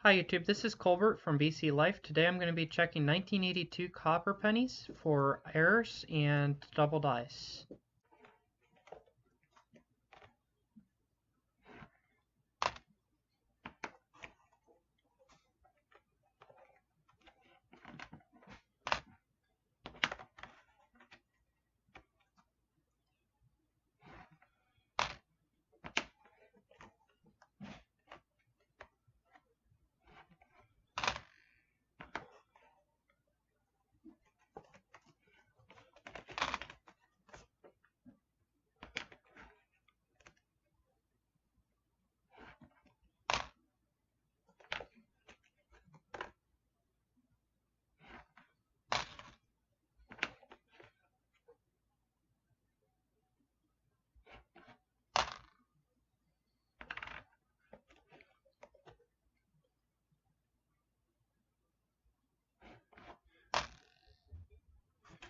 Hi YouTube, this is Colbert from BC Life. Today I'm going to be checking 1982 copper pennies for errors and double dice.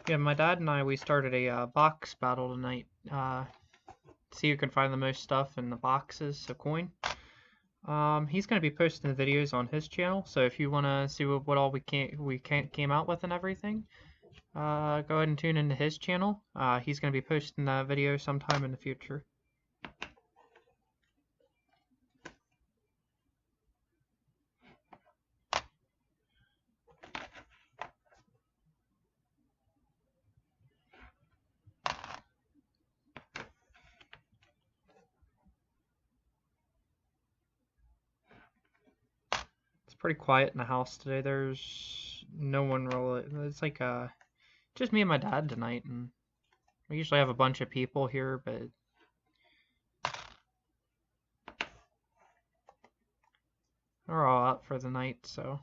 Yeah, my dad and we started a box battle tonight. See who can find the most stuff in the boxes of coin. He's going to be posting the videos on his channel, so if you want to see what all we came out with and everything, go ahead and tune into his channel. He's going to be posting that video sometime in the future. It's pretty quiet in the house today. There's no one really. It's like just me and my dad tonight, and we usually have a bunch of people here, but we're all out for the night, so.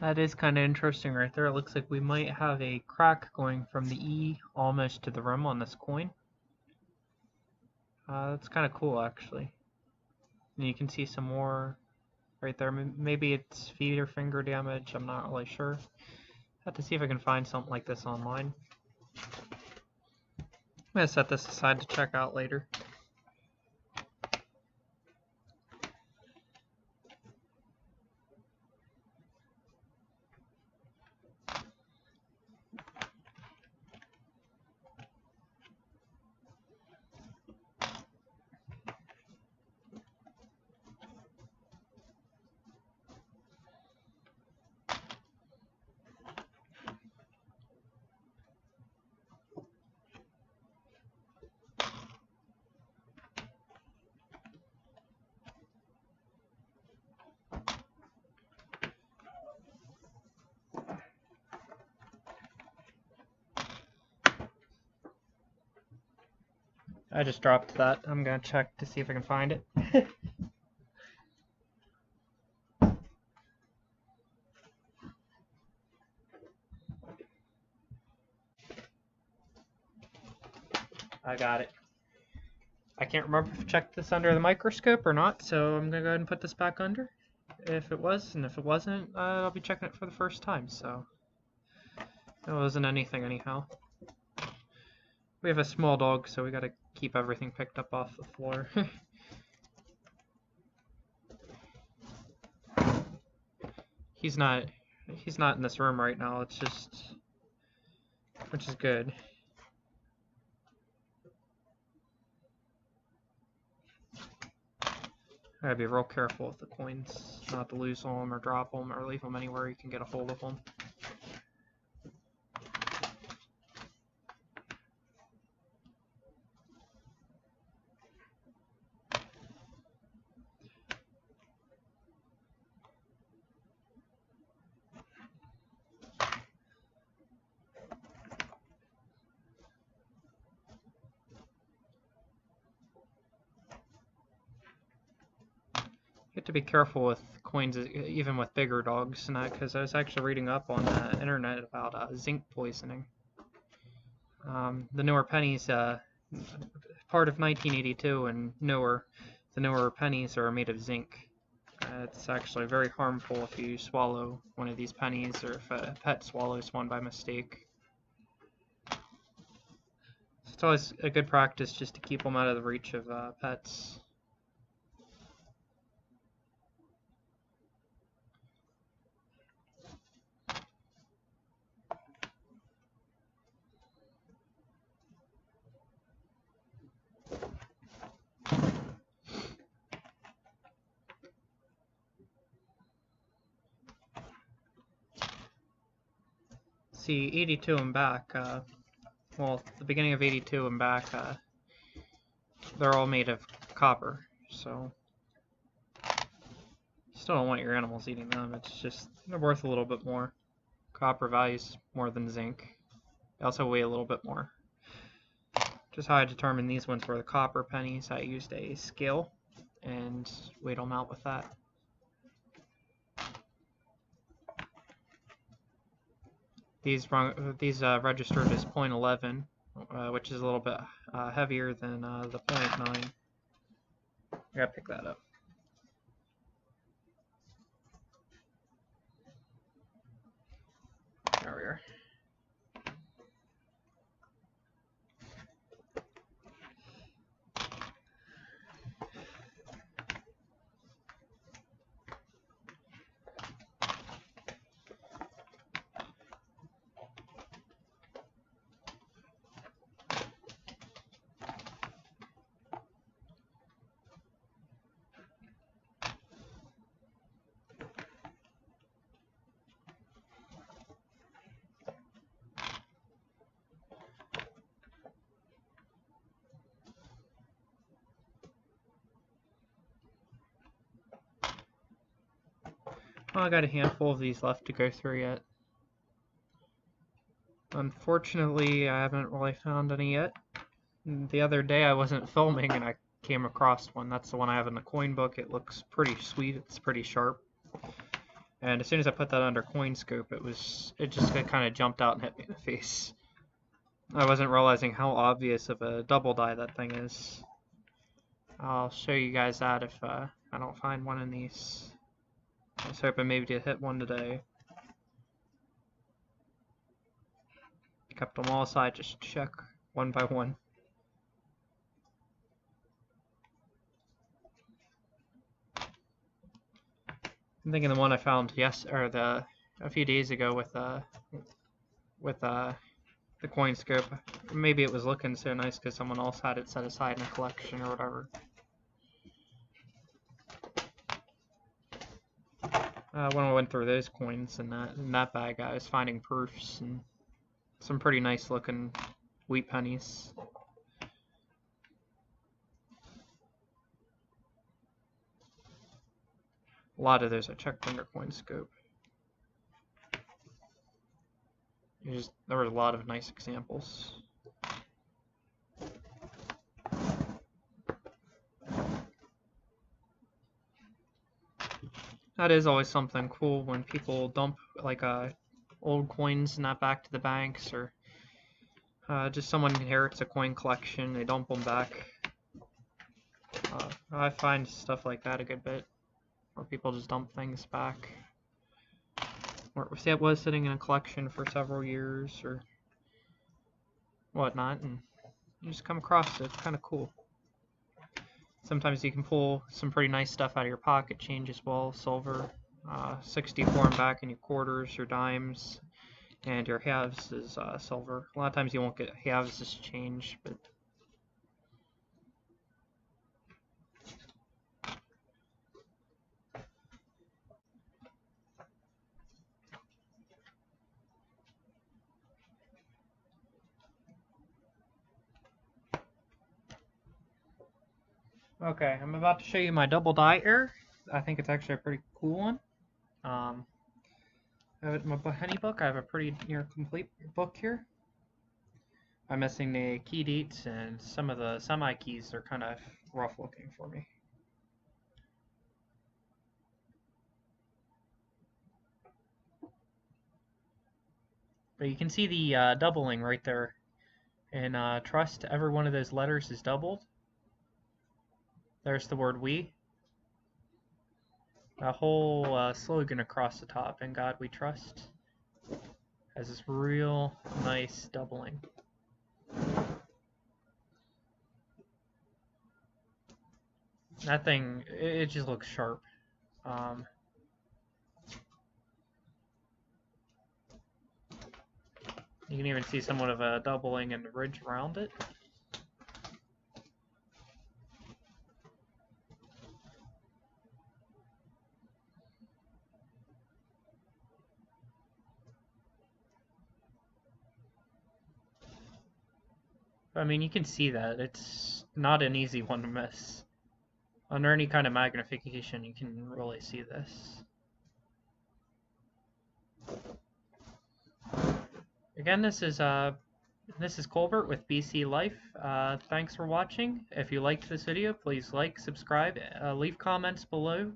That is kind of interesting right there. It looks like we might have a crack going from the E almost to the rim on this coin. That's kind of cool, actually. And you can see some more right there. Maybe it's feet or finger damage. I'm not really sure. Have to see if I can find something like this online. I'm going to set this aside to check out later. I just dropped that. I'm going to check to see if I can find it. I got it. I can't remember if I checked this under the microscope or not, so I'm going to go ahead and put this back under. If it was, and if it wasn't, I'll be checking it for the first time, so it wasn't anything anyhow. We have a small dog, so we gotta keep everything picked up off the floor. He's not in this room right now, it's just, which is good. I gotta be real careful with the coins, not to lose them or drop them or leave them anywhere you can get a hold of them. to be careful with coins, even with bigger dogs, and that, because I was actually reading up on the internet about zinc poisoning. The newer pennies, part of 1982 and newer, the newer pennies are made of zinc. It's actually very harmful if you swallow one of these pennies, or if a pet swallows one by mistake. So it's always a good practice just to keep them out of the reach of pets. See, 82 and back, well, the beginning of 82 and back, they're all made of copper, so you still don't want your animals eating them. It's just, they're worth a little bit more. Copper values more than zinc. They also weigh a little bit more. Just how I determined these ones were the copper pennies. I used a scale and weighed them out with that. These registered as 0.11, which is a little bit heavier than the 0.9. I gotta pick that up. There we are. Well, I got a handful of these left to go through yet. Unfortunately, I haven't really found any yet. The other day I wasn't filming and I came across one. That's the one I have in the coin book. It looks pretty sweet. It's pretty sharp. And as soon as I put that under coin scope, it just kind of jumped out and hit me in the face. I wasn't realizing how obvious of a double die that thing is. I'll show you guys that if I don't find one in these. I was hoping maybe to hit one today. Kept them all aside, just check one by one. I'm thinking the one I found a few days ago with the coin scope. Maybe it was looking so nice because someone else had it set aside in a collection or whatever. When I went through those coins in that bag, I was finding proofs and some pretty nice looking wheat pennies. A lot of those I checked under coin scope. There were a lot of nice examples. That is always something cool when people dump like old coins and that back to the banks, or just someone inherits a coin collection, they dump them back. I find stuff like that a good bit, where people just dump things back. Or say it was sitting in a collection for several years or whatnot, and you just come across it. It's kind of cool. Sometimes you can pull some pretty nice stuff out of your pocket change as well. Silver, 64 and back in your quarters, your dimes, and your halves is silver. A lot of times you won't get halves as change, but okay, I'm about to show you my double die error. I think it's actually a pretty cool one. I have it in my penny book. I have a pretty near complete book here. I'm missing the key dates, and some of the semi-keys are kind of rough looking for me. But you can see the doubling right there. In trust, every one of those letters is doubled. There's the word we. A whole slogan across the top, "In God We Trust," has this real nice doubling. That thing, it just looks sharp. You can even see somewhat of a doubling and ridge around it. I mean, you can see that. It's not an easy one to miss. Under any kind of magnification, you can really see this. Again, this is Colbert with BC Life. Thanks for watching. If you liked this video, please like, subscribe, leave comments below.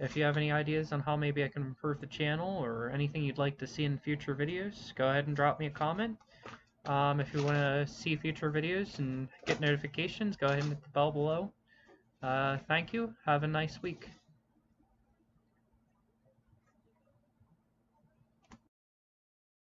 If you have any ideas on how maybe I can improve the channel or anything you'd like to see in future videos, go ahead and drop me a comment. If you want to see future videos and get notifications, go ahead and hit the bell below. Thank you. Have a nice week.